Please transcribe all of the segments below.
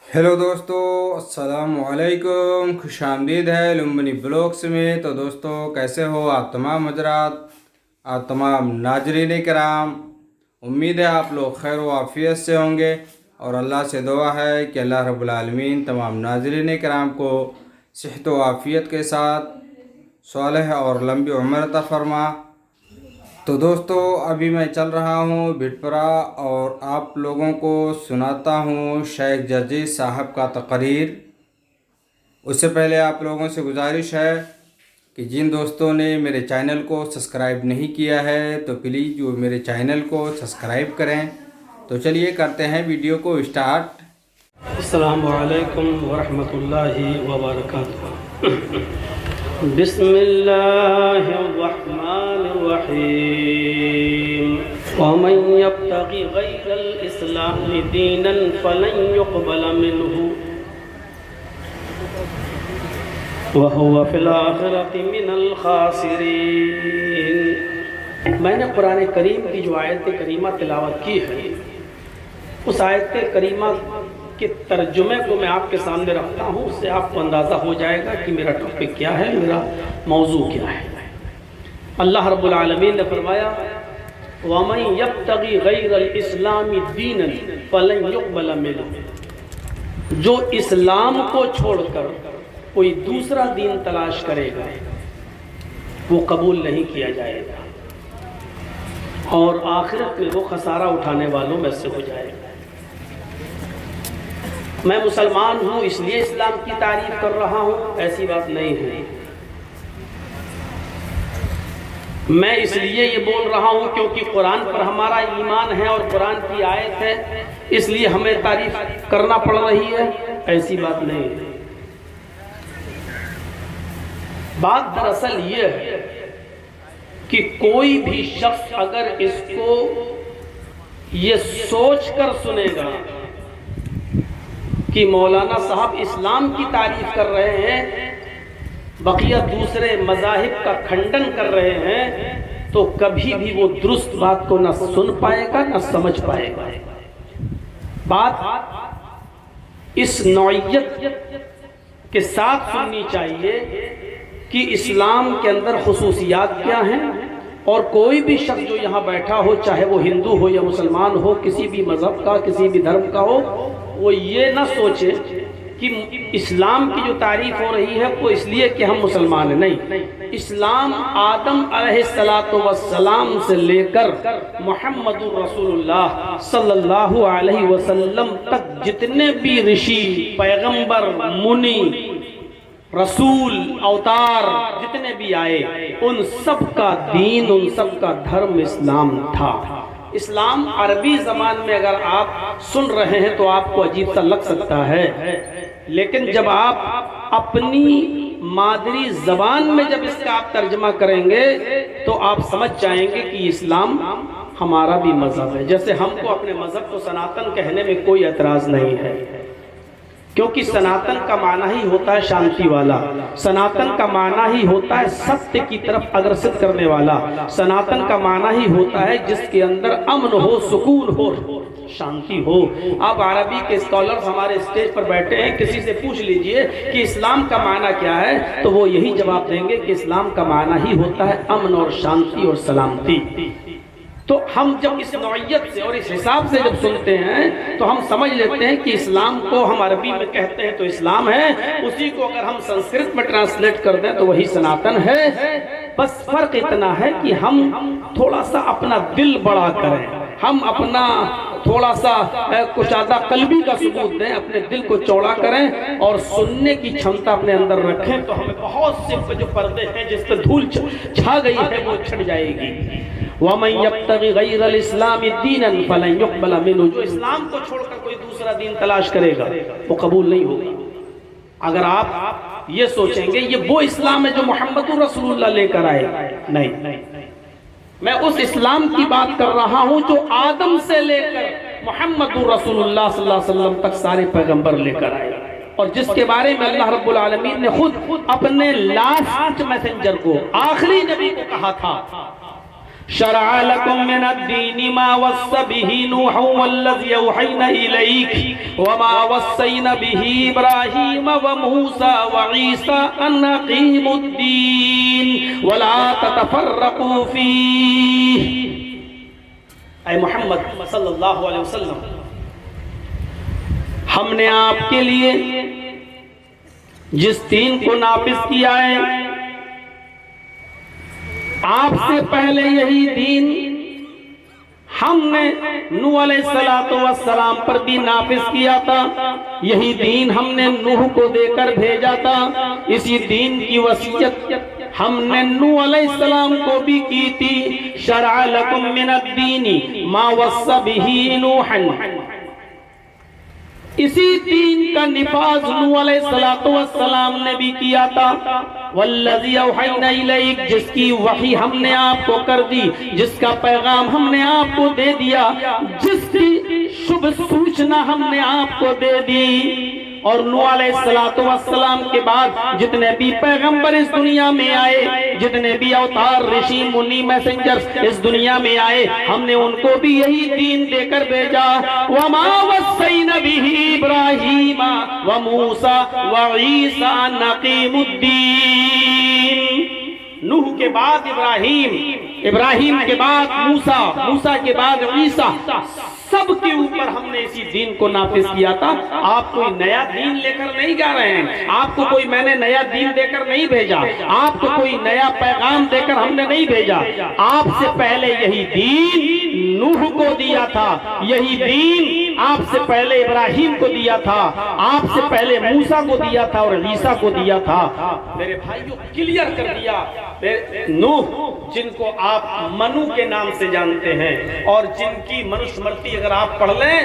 Hello दोस्तों, अस्सलामुअलैकुम। खुशामदीद है लुम्बनी ब्लॉग्स में। तो दोस्तों, कैसे हो आप तमाम हजरात, आप तमाम नाजरीन कराम। उम्मीद है आप लोग खैर व आफियत से होंगे और अल्लाह से दुआ है कि अल्लाह रब्बुल आलमीन तमाम नाजरीन कराम को सेहत व आफियत के साथ सालेह और लंबी उम्र अता फरमा। तो दोस्तों, अभी मैं चल रहा हूँ भिटपरा और आप लोगों को सुनाता हूँ शेख जर्जी साहब का तकरीर। उससे पहले आप लोगों से गुजारिश है कि जिन दोस्तों ने मेरे चैनल को सब्सक्राइब नहीं किया है तो प्लीज़ वो मेरे चैनल को सब्सक्राइब करें। तो चलिए करते हैं वीडियो को स्टार्ट। अस्सलामु अलैकुम वरहमतुल्लाहि वबरकातुहू। बिस्मिल्लाहिर्रहमानिर्रहीम। वमन यब्तगि गैरल इस्लामी दीनन फलन युक़बल मिन्हु वहुवा फिल आखिरति मिनल खासिरीन। मैंने कुरान करीम की जो आयत करीमा तिलावत की है, उस आयत करीमा के तर्जुमे को मैं आपके सामने रखता हूँ। उससे आपको अंदाज़ा हो जाएगा कि मेरा टॉपिक क्या है, मेरा मौजू क्या है। अल्लाह रब्बुल आलमीन ने फरमाया, वमन यब्तगि गैरल इस्लामी दीनन फलन युक़बल मिन्हु। जो इस्लाम को छोड़कर कोई दूसरा दीन तलाश करेगा वो कबूल नहीं किया जाएगा और आखिरत में वो खसारा उठाने वालों में से हो जाएगा। मैं मुसलमान हूँ इसलिए इस्लाम की तारीफ कर रहा हूँ, ऐसी बात नहीं है। मैं इसलिए ये बोल रहा हूँ क्योंकि कुरान पर हमारा ईमान है और कुरान की आयत है, इसलिए हमें तारीफ करना पड़ रही है, ऐसी बात नहीं है। बात दरअसल ये है कि कोई भी शख्स अगर इसको ये सोच कर सुनेगा कि मौलाना साहब इस्लाम की तारीफ कर रहे हैं, बकिया दूसरे मज़ाहिब का खंडन कर रहे हैं, तो कभी भी वो दुरुस्त बात को ना सुन पाएगा ना समझ पाएगा। बात इस नौइयत के साथ सुननी चाहिए कि इस्लाम के अंदर खुसूसियात क्या हैं, और कोई भी शख्स जो यहाँ बैठा हो, चाहे वो हिंदू हो या मुसलमान हो, किसी भी मज़हब का, किसी भी धर्म का हो, वो ये ना सोचे कि इस्लाम की जो तारीफ हो रही है वो इसलिए कि हम मुसलमान हैं। नहीं, इस्लाम आदम अलैहिस्सलातु वस्सलाम से लेकर मुहम्मदुर रसूलुल्लाह सल्लल्लाहु अलैहि वसल्लम तक जितने भी ऋषि, पैगंबर, मुनि, रसूल, अवतार जितने भी आए, उन सब का दीन, उन सब का धर्म इस्लाम था। इस्लाम अरबी ज़बान में अगर आप सुन रहे हैं तो आपको अजीब सा लग सकता है, लेकिन जब आप अपनी मादरी ज़बान में जब इसका आप तर्जमा करेंगे तो आप समझ जाएंगे कि इस्लाम हमारा भी मज़हब है। जैसे हमको अपने मज़हब को सनातन कहने में कोई एतराज़ नहीं है, क्योंकि सनातन का माना ही होता है शांति वाला, सनातन का माना ही होता है सत्य की तरफ अग्रसर करने वाला, सनातन का माना ही होता है जिसके अंदर अमन हो, सुकून हो, शांति हो। अब अरबी के स्कॉलर्स हमारे स्टेज पर बैठे हैं, किसी से पूछ लीजिए कि इस्लाम का माना क्या है, तो वो यही जवाब देंगे कि इस्लाम का माना ही होता है अमन और शांति और सलामती। तो हम जब इस नौइयत से और इस हिसाब से जब सुनते हैं तो हम समझ लेते हैं कि इस्लाम को हम अरबी में कहते हैं तो इस्लाम है, उसी को अगर हम संस्कृत में ट्रांसलेट कर दें तो वही सनातन है। बस फर्क इतना है कि हम थोड़ा सा अपना दिल बड़ा करें, हम अपना थोड़ा सा कुशादा कल्बी का सबूत दें, अपने दिल को चौड़ा करें और सुनने की क्षमता अपने अंदर रखें, तो हमें बहुत से जो पर्दे हैं जिस पर धूल छा गई है वो छट जाएगी। वमन यब्तगि गैरल इस्लामी दीनन फलन युक़बल मिन्हु। जो इस्लाम को छोड़कर कोई दूसरा दीन तलाश करेगा वो कबूल नहीं होगा। अगर आप ये सोचेंगे ये वो इस्लाम है जो मोहम्मदुर रसूलुल्लाह लेकर आए, नहीं, मैं उस इस्लाम की बात कर रहा हूँ जो आदम से लेकर मोहम्मदुर रसूलुल्लाह सल्लल्लाहु अलैहि वसल्लम तक सारे पैगंबर लेकर आए, और जिसके बारे में अल्लाह रब्बुल आलमीन ने खुद अपने लास्ट मैसेंजर को, आखिरी नबी को कहा था शरअ लकुम मिनद्दीनि मा वस्सा बिही नूहन वल्लज़ी औहैना इलैक वमा वस्सैना बिही इब्राहीम व मूसा व ईसा अन अक़ीमुद्दीन वला ततफ़र्रक़ू फ़ीह। ऐ मोहम्मद सल्लल्लाहु अलैहि वसल्लम, हमने आपके लिए जिस दीन को नाफिज किया है, आपसे पहले यही दीन हमने नूह अलैहिस्सलातु वस्सलाम पर भी नाफिज किया था। यही दीन हमने नूह को देकर भेजा था। इसी दीन की वसीयत हमने नूह अलैहिस्सलाम को भी की थी। शरअ लकुम मिनद्दीनि मा वस्सा बिही नूहन, इसी दीन का निफाज नूह अलैहिस्सलातु वस्सलाम ने भी किया था। वल्लज़ी औहैना इलैक, जिसकी वही हमने आपको कर दी, जिसका पैगाम हमने आपको दे दिया, जिसकी शुभ सूचना हमने आपको दे दी। और नूह अलैहिस्सलातु वस्सलाम के बाद जितने भी पैगंबर इस दुनिया में आए, जितने भी अवतार, ऋषि, मुनि, मैसेंजर्स इस दुनिया में आए, हमने उनको भी यही दीन देकर भेजा। वमा वस्सैना बिही इब्राहीम व मूसा व ईसा अन अक़ीमुद्दीन। नूह के बाद इब्राहीम, इब्राहीम के बाद मूसा, मूसा के बाद ईसा, सबके ऊपर हमने इसी दीन को नाफिज किया था। आप कोई नया दीन लेकर नहीं जा रहे हैं, आपको कोई मैंने नया दीन देकर नहीं भेजा, आपको कोई नया पैगाम देकर हमने नहीं भेजा। आपसे पहले यही दीन नूह को दिया था, यही दीन आपसे पहले इब्राहीम को दिया था, आपसे पहले मूसा को दिया था और ईसा को दिया था। मेरे भाइयों, क्लियर कर दिया। नूह, जिनको आप मनु के नाम से जानते हैं और जिनकी मनुस्मृति अगर आप पढ़ लें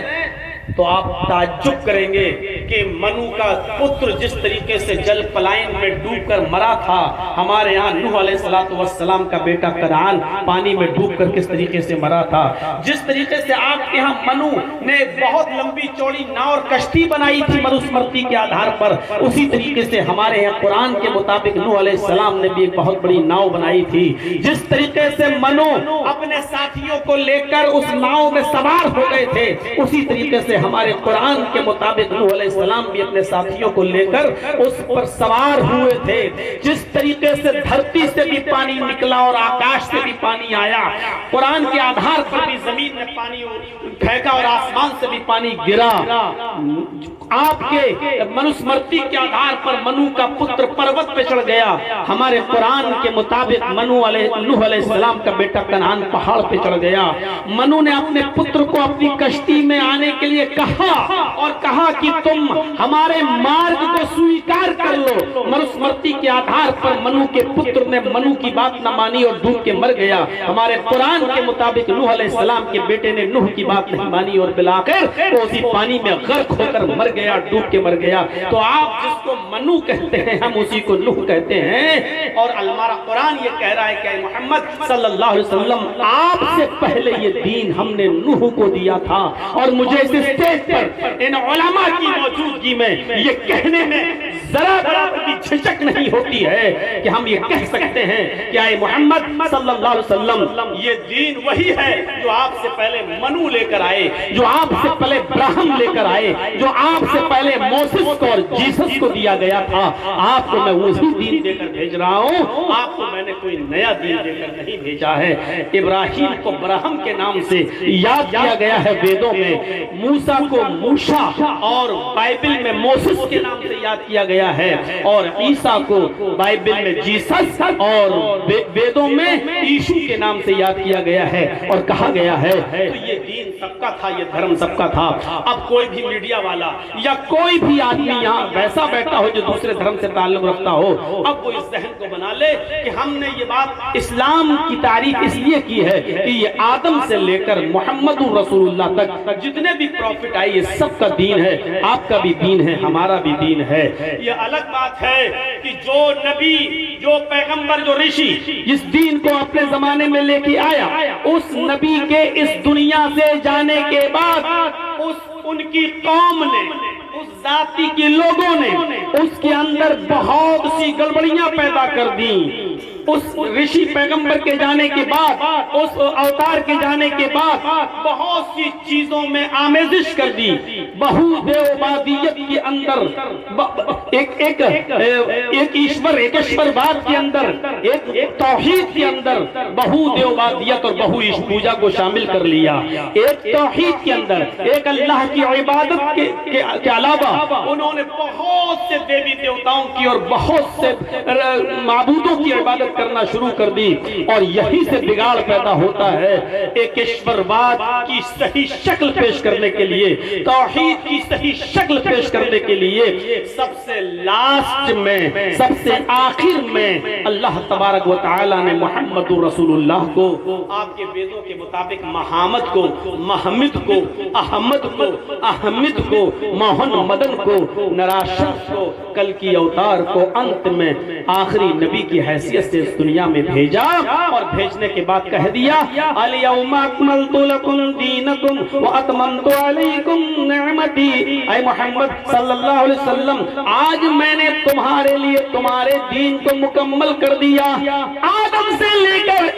तो आप ताज्जुब करेंगे कि मनु का पुत्र जिस तरीके से जल पलायन में डूबकर मरा था, हमारे यहाँ नूह अलैहिस्सलातु वस्सलाम का बेटा कनान पानी में डूबकर किस तरीके से मरा था। जिस तरीके से आपके यहाँ मनु ने बहुत लंबी चौड़ी नाव और कश्ती बनाई थी मनुस्मृति के आधार पर, उसी तरीके से हमारे यहाँ कुरान के मुताबिक नूह अलैहिस्सलाम ने भी एक बहुत बड़ी नाव बनाई थी। जिस तरीके से मनु अपने साथियों को लेकर उस नाव में सवार हो गए थे, उसी तरीके से हमारे कुरान के मुताबिक नूह अलैहिस्सलाम भी अपने साथियों को लेकर उस पर सवार हुए थे। जिस तरीके से धरती से भी पानी निकला और आकाश से भी पानी आया, कुरान के आधार पर भी जमीन में पानी फेंका और आसमान से भी पानी गिरा। आपके मनुस्मृति के आधार पर मनु का पुत्र पर्वत पे चढ़ गया, हमारे कुरान के मुताबिक नूह अलैहिस्सलाम का बेटा कनान पहाड़ पे चढ़ गया। मनु ने अपने पुत्र को अपनी कश्ती में आने के लिए कहा और कहा कि तुम हमारे मार्ग को स्वीकार कर लो। मनुस्मृति के आधार पर मनु के पुत्र ने मनु की बात न मानी और डूब के मर गया। हमारे कुरान के मुताबिक नूह अलैहिस्सलाम के बेटे ने नूह की बात नहीं मानी और बिलाकर वो उसी पानी में गर्क होकर मर गया, डूब के मर गया। तो आप जिसको मनु कहते हैं, हम उसी को नूह कहते हैं। और हमारा कुरान ये कह रहा है कि मोहम्मद सल्लल्लाहु अलैहि वसल्लम, आपसे पहले ये दीन हमने नूह को दिया था। और मुझे इस स्टेज पर इन उलमा की मौजूदगी में ये कहने में जरा भी झिझक नहीं होती है कि हम ये कह सकते हैं कि आए मोहम्मद सल्लल्लाहु अलैहि वसल्लम, ये दीन वही है जो आपसे पहले मनु लेकर आए, जो आपसे पहले इब्राहिम लेकर आए, जो आपसे पहले मोसेस को और जीसस को दिया गया था। आपको मैं वही दीन देकर भेज रहा हूँ, आपको मैंने कोई नया दीन देकर नहीं भेजा है। इब्राहिम को ब्राह्म के नाम से याद किया गया है वेदों में, मूसा को मूसा और बाइबल में मोसेस के नाम से याद किया गया है, और ईसा को बाइबल में जीसस और वेदों में यीशु के नाम से याद किया गया है और कहा गया है। तो ये दीन सबका था, ये धर्म सबका था। अब कोई भी मीडिया वाला या कोई भी आदमी यहाँ वैसा बैठा हो जो दूसरे धर्म से ताल्लुक रखता हो, अब वो इस जहन को बना ले कि हमने ये बात इस्लाम की तारीफ इसलिए की है कि ये आदम से लेकर मोहम्मदुर रसूलुल्लाह तक जितने भी प्रॉफिट आए ये सबका दीन है, आपका भी दीन है, हमारा भी दीन है। ये अलग बात है कि जो नबी, जो पैगंबर, जो ऋषि इस दीन को अपने जमाने में लेके आया, उस नबी के इस दुनिया से जाने के बाद उनकी कौम ने, उस जाति के लोगों ने उसके अंदर बहुत सी गड़बड़ियां पैदा कर दी। उस ऋषि पैगंबर के जाने के बाद, उस अवतार के जाने के बाद बहुत सी चीजों में आमेजिश कर दी। बहुदेववादियत के अंदर एक ईश्वरवाद के अंदर, एक तौहीद के अंदर बहुदेववादियत और बहु पूजा को शामिल कर लिया। एक तौहीद के अंदर एक अल्लाह की इबादत के अलावा उन्होंने बहुत से देवी देवताओं की और बहुत से माबूदों की इबादत करना शुरू कर दी। और यही से बिगाड़ पैदा होता है। एक ईश्वरवाद की सही शक्ल पेश करने के लिए, तौहीद की सही शक्ल पेश करने के लिए सबसे लास्ट में, सबसे आखिर में अल्लाह तबारक व तआला ने मुहम्मदुर रसूलुल्लाह को आपके वेदों के मुताबिक महामद को, महमिद को, अहमद को, अहमिद को, मोहन मदन को, नराशन को, कल की अवतार को, अंत में आखिरी नबी की हैसियत से इस दुनिया में भेजा। और भेजने के बाद कह दिया अल-यौमा अकमलतु लकुम दीनकुम व अतममतु अलैकुम निअमती। ऐ मोहम्मद सल्लल्लाहु अलैहि वसल्लम, आज मैंने तुम्हारे लिए तुम्हारे दीन को मुकम्मल कर दिया। आदम से लेकर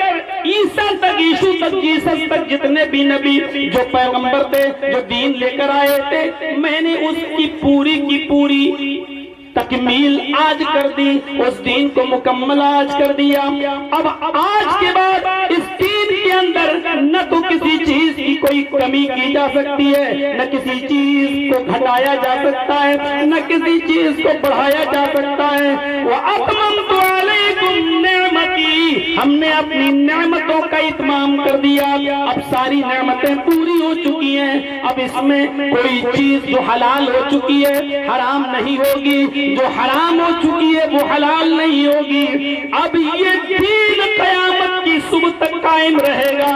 ईसा तक, यीशु तक, जीसस तक जितने भी नबी जो पैगंबर थे, जो दीन लेकर आए थे, मैंने उसकी पूरी की पूरी तकमील आज कर दी, उस दीन को मुकम्मल आज कर दिया। अब आज के बाद इस दीन के अंदर न तो किसी चीज की कोई कमी की जा सकती है, न किसी चीज को घटाया जा सकता है, न किसी चीज को बढ़ाया जा सकता है। वो अतममतु अलैकुम निअमती, हमने अपनी नेमतों का इत्माम कर दिया। अब सारी नेमतें पूरी हो चुकी हैं। अब इसमें कोई चीज जो हलाल हो चुकी है हराम नहीं होगी, जो हराम हो चुकी है वो हलाल नहीं होगी। अब ये दीन क़यामत की सुबह तक कायम रहेगा,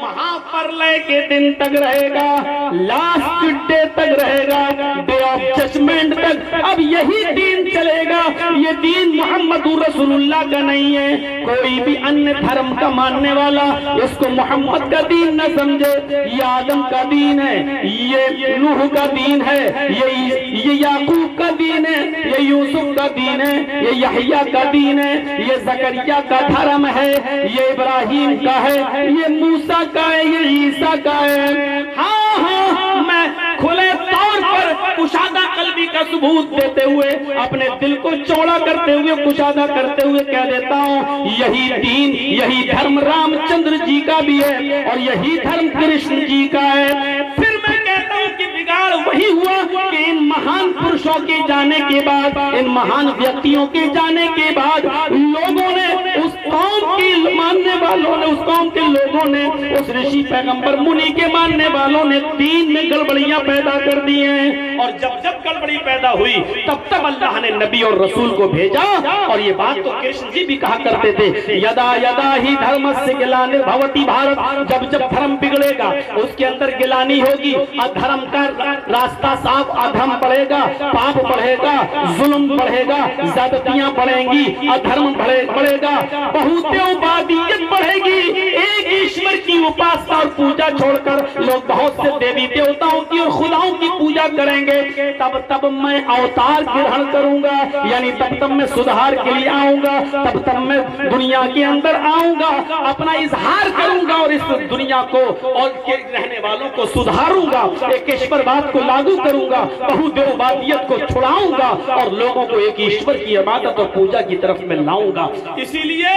महाप्रलय के दिन तक रहेगा, लास्ट डे तक रहेगा, डे ऑफ जजमेंट तक। अब यही दीन चलेगा। ये दीन मुहम्मदुर रसूलुल्लाह का नहीं है। कोई भी अन्य धर्म का मानने वाला इसको मोहम्मद का दीन न समझे। ये आदम का दीन है, ये नूह का दीन है, ये याकूब का दीन है, ये यूसुफ का दीन है, ये यहया का दीन है, ये ज़करिया का धर्म है, ये इब्राहिम का है, ये मूसा का है, ये ईसा का है। हाँ हाँ, मैं खुले तौर पर कुशादा कल्बी का सबूत देते हुए, अपने दिल को चौड़ा करते हुए, कुशादा करते हुए कह देता हूँ, यही दीन, यही धर्म रामचंद्र जी का भी है और यही धर्म कृष्ण जी का है। फिर मैं कहता हूँ कि बिगाड़ वही हुआ कि इन महान पुरुषों के जाने के बाद, इन महान व्यक्तियों के जाने के बाद लोगों ने, उस कौम के मानने वालों ने, उस कौम के लोगों ने, उस ऋषि पैगंबर मुनि के मानने वालों ने दीन में गड़बड़ियां पैदा कर दी हैं। और जब जब गड़बड़ी पैदा हुई तब तब अल्लाह ने नबी और रसूल को भेजा। और ये बात तो कृष्ण जी भी कहा करते थे, यदा यदा ही धर्मस्य ग्लानिर्भवति भारत, जब जब धर्म बिगड़ेगा उसके अंदर गिलानी होगी, अधर्म का रास्ता साफ, अधर्म बढ़ेगा, पाप बढ़ेगा, जुल्म बढ़ेगा, ज्यादतियां बढ़ेंगी, अधर्म बढ़ेगा, बहुदेववादियत बढ़ेगी। एक ईश्वर की उपासना और पूजा छोड़कर लोग बहुत से देवी देवताओं की और खुदाओं की पूजा करेंगे। तब मैं अवतार ग्रहण करूंगा, यानी तब मैं सुधार के लिए आऊंगा, तब मैं दुनिया के अंदर आऊंगा, अपना इजहार करूंगा और इस दुनिया को और के रहने वालों को सुधारूंगा, एक ईश्वरवाद को लागू करूंगा, बहुदेववादियत को छुड़ाऊंगा और लोगों को एक ईश्वर की इबादत और पूजा की तरफ में लाऊंगा। इसीलिए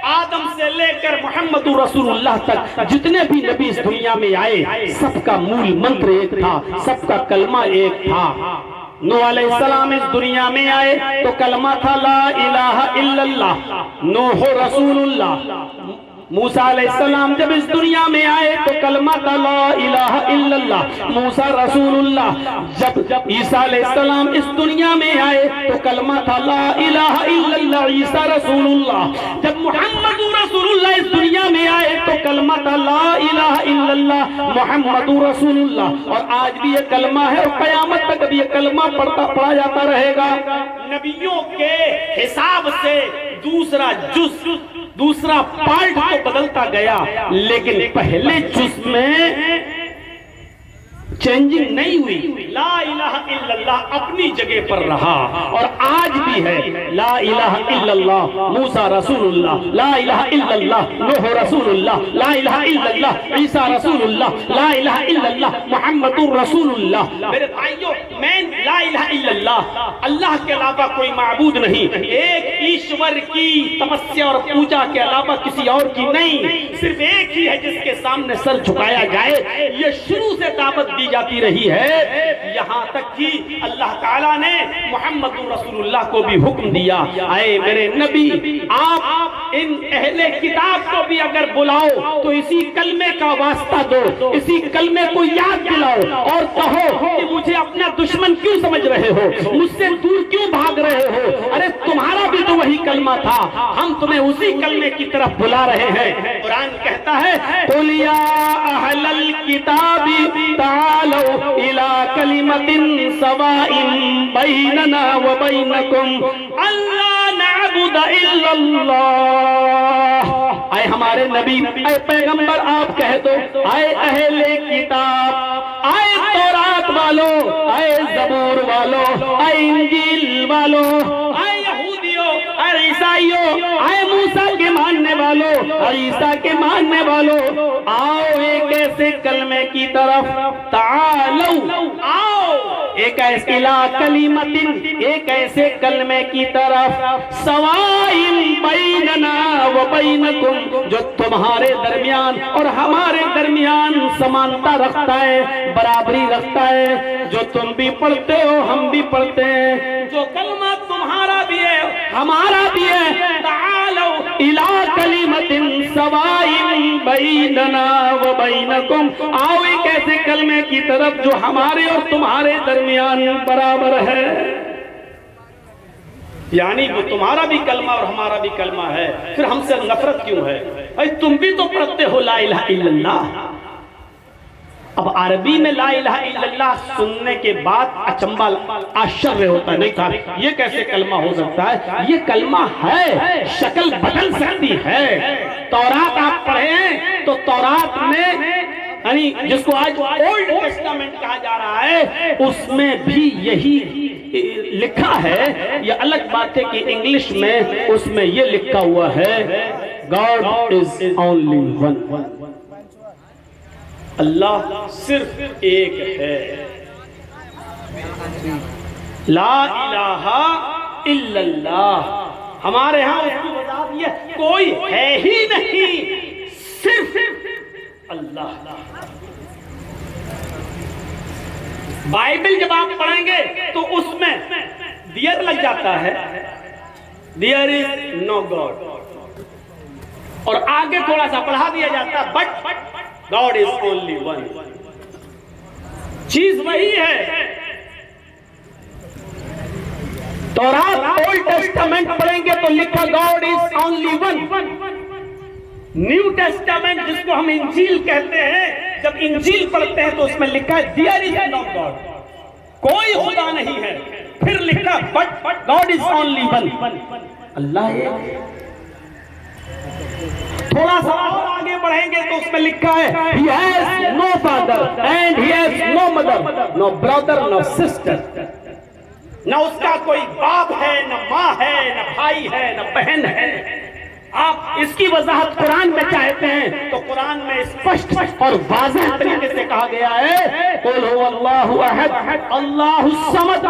आदम से लेकर मुहम्मदुर रसूलुल्लाह तक जितने भी नबी इस दुनिया में आए, सबका मूल मंत्र एक था, सबका कलमा एक था। नूह अलैहिस्सलाम इस दुनिया में आए तो कलमा था ला इलाहा इल्लल्लाह, नूह रसूलुल्लाह। मूसा अलैहिस्सलाम जब इस दुनिया में आए तो कलमा था ला इलाहा इल्लल्लाह, मूसा रसूलुल्लाह। जब ईसा अलैहिस्सलाम इस दुनिया में आए तो कलमा था ला इलाहा इल्लल्लाह, ईसा रसूलुल्लाह। जब मुहम्मदुर रसूलुल्लाह इस दुनिया में आए तो कलमा था ला इलाहा इल्लल्लाह, मुहम्मदुर रसूलुल्लाह। और आज भी ये कलमा है और कयामत तक भी ये कलमा पढ़ा जाता रहेगा। नबियों के हिसाब से दूसरा जुज़, दूसरा पार्ट तो बदलता गया, लेकिन पहले जुज़ में चेंजिंग नहीं हुई। ला इलाहा इल्लल्लाह अपनी जगह पर रहा और आज भी है। ला इलाहा इल्लल्लाह मूसा रसूलुल्लाह, ला इलाहा इल्लल्लाह नूह रसूलुल्लाह, ला इलाहा इल्लल्लाह ईसा रसूलुल्लाह, ला इलाहा इल्लल्लाह मुहम्मदुर रसूलुल्लाह। मेरे भाइयों, मैं ला इलाहा इल्लल्लाह, अल्लाह के अलावा कोई माबूद नहीं, एक ईश्वर की तपस्या और पूजा के अलावा किसी और की नहीं, सिर्फ एक ही है जिसके सामने सर झुकाया जाए। ये शुरू से दावत दी जाती रही है, यहाँ तक कि अल्लाह ताला ने मोहम्मद रसूलुल्लाह को भी हुक्म दिया, आए मेरे नबी, आप इन अहले किताब को भी अगर बुलाओ तो इसी कलमे का वास्ता दो, इसी कलमे को याद दिलाओ और कहो कि मुझे अपना दुश्मन क्यों समझ रहे हो, मुझसे दूर क्यों भाग रहे हो? अरे तुम्हारा भी तो वही कलमा था, हम तुम्हें उसी कलमे की तरफ बुला रहे हैं। कुरान कहता है, कुल या अहलल किताबी तालो इला कलिमतिन सवाइन बैनना व बैनकुम अल्ला नअबुद इल्लल्लाह। आए हमारे नबी, आए पैगंबर, आप कह दो, आए अहले किताब, आए तौरात वालों, आए जबूर वालों, आए इंजील वालों, आए यहूदियों, आए ईसाइयों, आए मूसा के मानने वालों और ईसा के मानने वालों, आओ एक ऐसे कलमे की तरफ, तालो, आओ एक ऐसे इला कलिमतिन, एक ऐसे कलमे की तरफ, सवाइन बैनना व बैनकुम, जो तुम्हारे दरमियान और हमारे दरमियान समानता रखता है, बराबरी रखता है, जो तुम भी पढ़ते हो हम भी पढ़ते हैं, जो कलमा तुम्हारा भी है हमारा भी है, तालो इला कलिमतिन सवाइन बैनना व बैनकुम, आओ एक ऐसे कलमे की तरफ जो हमारे और तुम्हारे दरमियान बराबर है। यानी वो तुम्हारा भी कलमा और हमारा भी कलमा है, फिर हमसे नफरत क्यों है? अरे तुम भी तो पढ़ते हो ला इलाहा इल्लल्लाह। अब अरबी में ला इलाहा इल्लल्लाह सुनने के बाद अचंबा, आश्चर्य होता है, नहीं था ये कैसे कलमा हो सकता है? ये कलमा है, शक्ल बदल सकती है। तौरात आप पढ़े तो तौरात में, यानी जिसको आज ओल्ड टेस्टामेंट कहा जा रहा है, उसमें भी यही लिखा है। ये अलग बात है कि इंग्लिश में उसमें ये लिखा हुआ है, गॉड इज ओनली वन, अल्लाह सिर्फ एक है, ला इलाहा इल्लल्लाह। हमारे यहाँ उसकी वजह ये कोई है ही नहीं, सिर्फ अल्लाह। बाइबल जब आप पढ़ेंगे तो उसमें दियर लग जाता है, दियर इज नो गॉड, और आगे थोड़ा सा बढ़ा दिया जाता है, but God is only one. चीज वही है। तौरात ओल्ड टेस्टामेंट पढ़ेंगे तो लिखा God is only one. New testament जिसको हम इंजील कहते हैं, जब इंजील पढ़ते हैं तो उसमें लिखा है देयर इज नो गॉड, कोई खुदा नहीं है, फिर लिखा but God is only one, अल्लाह है। थोड़ा सा और आगे बढ़ेंगे तो उसमें लिखा है he has no father and he has no mother, no brother, no sister, न उसका कोई बाप है, न माँ है, न भाई है, न बहन है। आप इसकी वजाहत कुरान में चाहते हैं तो कुरान में स्पष्ट और वाज़ेह तरीके से कहा गया है, कुल हुवल्लाहु अहद अल्लाहु समद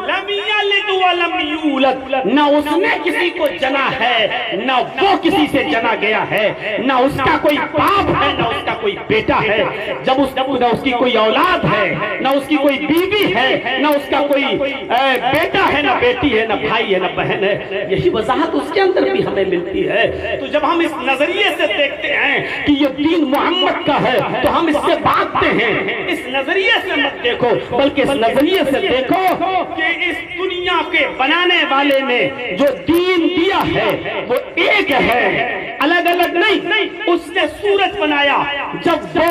लम यलिद व लम यूलद। न उसने किसी को जना है, न वो किसी से जना गया है, न उसका कोई बाप है, न उसका कोई बेटा है, जब न उसकी कोई औलाद है, न उसकी कोई बीवी है, न उसका कोई बेटा है, न बेटी है, न भाई है, न बहन है। यही वजाहत उसके अंदर भी हमें मिलती है। तो जब हम इस नजरिए से देखते हैं कि ये दीन मोहम्मद का है तो हम इससे भागते हैं। इस नजरिए से मत देखो, बल्कि इस नजरिए से देखो कि इस दुनिया के बनाने वाले ने जो दीन दिया है वो एक है, अलग अलग नहीं। उसने सूरज बनाया, जब वो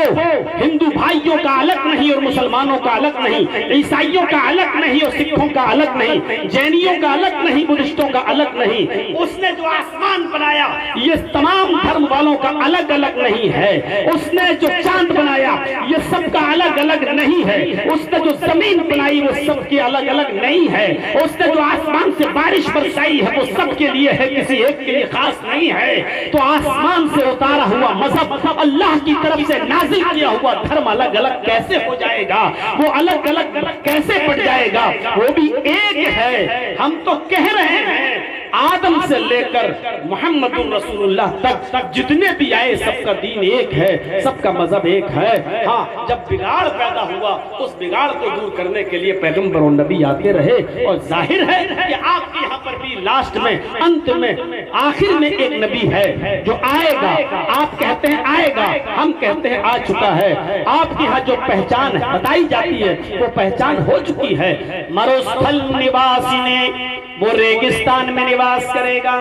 हिंदू भाइयों का अलग नहीं और मुसलमानों का अलग नहीं, ईसाइयों का अलग नहीं और सिखों का अलग नहीं, जैनियों का अलग नहीं, बुद्धिस्टों का अलग नहीं, उसने जो आसमान बनाया ये तमाम धर्म वालों का अलग अलग नहीं है। उसने जो चांद बनाया ये सबका अलग अलग नहीं है। उसने जो जमीन बनाई वो सबके अलग अलग नहीं है। उसने जो आसमान से बारिश बरसाई है वो सबके लिए है, किसी एक के लिए खास नहीं है। तो आसमान से उतारा हुआ मजहब, अल्लाह की तरफ से नाजिल किया हुआ धर्म अलग अलग कैसे हो जाएगा? वो अलग अलग कैसे पड़ जाएगा? वो भी एक है। हम तो कह रहे हैं आदम से लेकर मुहम्मदुर रसूलुल्लाह तक जितने भी आए सबका दीन एक है, सबका मजहब एक है। हाँ, जब बिगाड़ पैदा हुआ उस बिगाड़ को दूर करने के लिए पैगंबर और नबी आते रहे, और जाहिर है कि आपके यहाँ पर भी लास्ट में, अंत में, आखिर में एक नबी है जो आएगा। आप कहते हैं आएगा, हम कहते हैं आ चुका है। आपके यहाँ जो पहचान बताई जाती है वो पहचान हो चुकी है। मरुस्थल निवासी ने वो रेगिस्तान में निवास करेगा।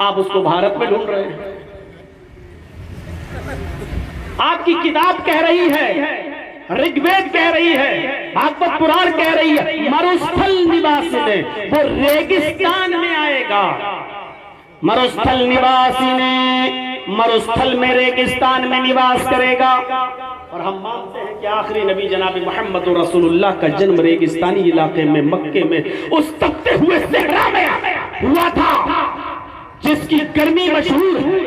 आप उसको भारत में ढूंढ रहे हैं। आपकी किताब कह रही है, ऋग्वेद कह रही है, भागवत पुराण कह रही है, मरुस्थल निवासी ने वो रेगिस्तान में आएगा। मरुस्थल निवासी ने मरुस्थल में रेगिस्तान में निवास करेगा। और हम मानते हैं कि आखिरी नबी जनाब मोहम्मद रसूलुल्लाह का जन्म रेगिस्तानी इलाके में, मक्के में, उस तपते हुए सहरा में हुआ था जिसकी गर्मी मशहूर है।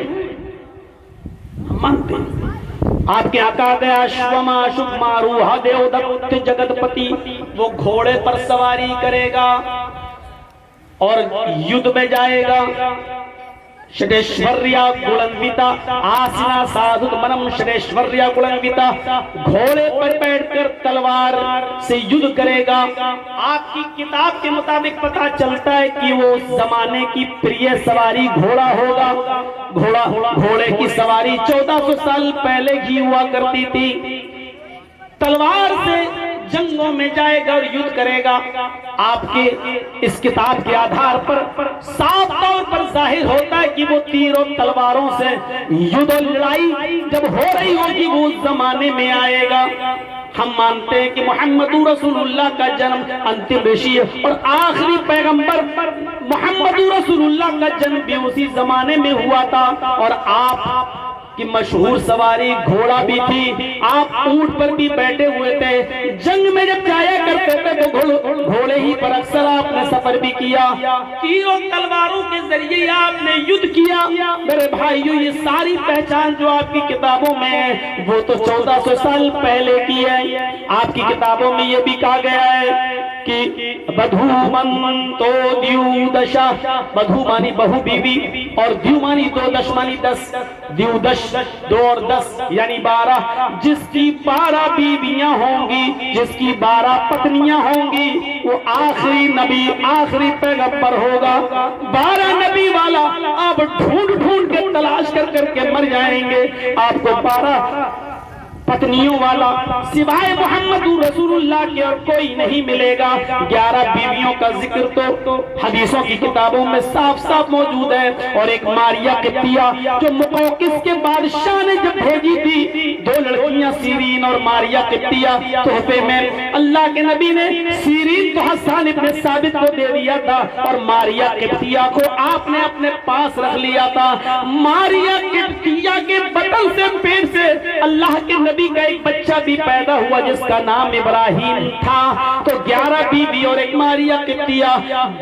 हम मानते हैं आपके आका गया अश्वमा शुभ मारूहा देवदत्त जगतपति, वो घोड़े पर सवारी करेगा और युद्ध में जाएगा। षडेश्वर्या गुणन्विता आसिना साधु मनम षडेश्वर्या गुणन्विता, घोड़े पर बैठकर तलवार से युद्ध करेगा। आपकी किताब के मुताबिक पता चलता है कि वो जमाने की प्रिय सवारी घोड़ा होगा। घोड़े की सवारी 1400 साल पहले ही हुआ करती थी। तलवार से जंगों में जाएगा और युद्ध करेगा। आपके इस किताब के आधार पर साफ तौर पर जाहिर होता है कि वो तीरों तलवारों से युद्ध और लड़ाई जब हो रही होगी वो उस जमाने में आएगा। हम मानते हैं कि मुहम्मदुर रसूलुल्लाह का जन्म अंतिम ऋषि और आखिरी पैगंबर मुहम्मदुर रसूलुल्लाह का जन्म भी उसी जमाने में हुआ था। और आप कि मशहूर सवारी घोड़ा भी थी, आप ऊंट पर भी बैठे हुए थे। जंग में जब जाया करते थे तो घोड़े ही पर अक्सर आपने सफर भी किया। तीरों तलवारों के जरिए आपने युद्ध किया। मेरे भाइयों, ये सारी पहचान जो आपकी किताबों में है वो तो 1400 साल पहले की है। आपकी किताबों में ये भी कहा गया है कि बधूमंतो द्युदशा, बधू मानी बहु बीवी और द्यु मानी 2 दश मानी 10, द्युदश 2 और 10 यानी 12। जिसकी 12 बीवियां होंगी, जिसकी 12 पत्नियां होंगी, वो आखिरी नबी, आखिरी पैगंबर होगा। 12 नबी वाला आप ढूंढ ढूंढ के तलाश कर करके मर जाएंगे। आपको 12 पत्नियों वाला सिवाय मोहम्मद रसूलुल्लाह के और कोई नहीं मिलेगा। 11 बीवियों का जिक्र तो हदीसों की किताबों में साफ साफ मौजूद है। और एक मारिया किप्तिया जो मुकौकिस के बादशाह ने जब भेजी थी, 2 लड़कियां सीरीन और मारिया किप्तिया तोहफे में, अल्लाह के नबी ने सीरीन तो हसन इब्न साबित को दे दिया था और मारिया किप्तिया को आपने अपने पास रख लिया था। मारिया किप्तिया के बदन से, पेट से अल्लाह के नबी का एक बच्चा भी पैदा हुआ जिसका नाम इब्राहिम था। तो 11 बीवी और एक मारिया किप्तिया,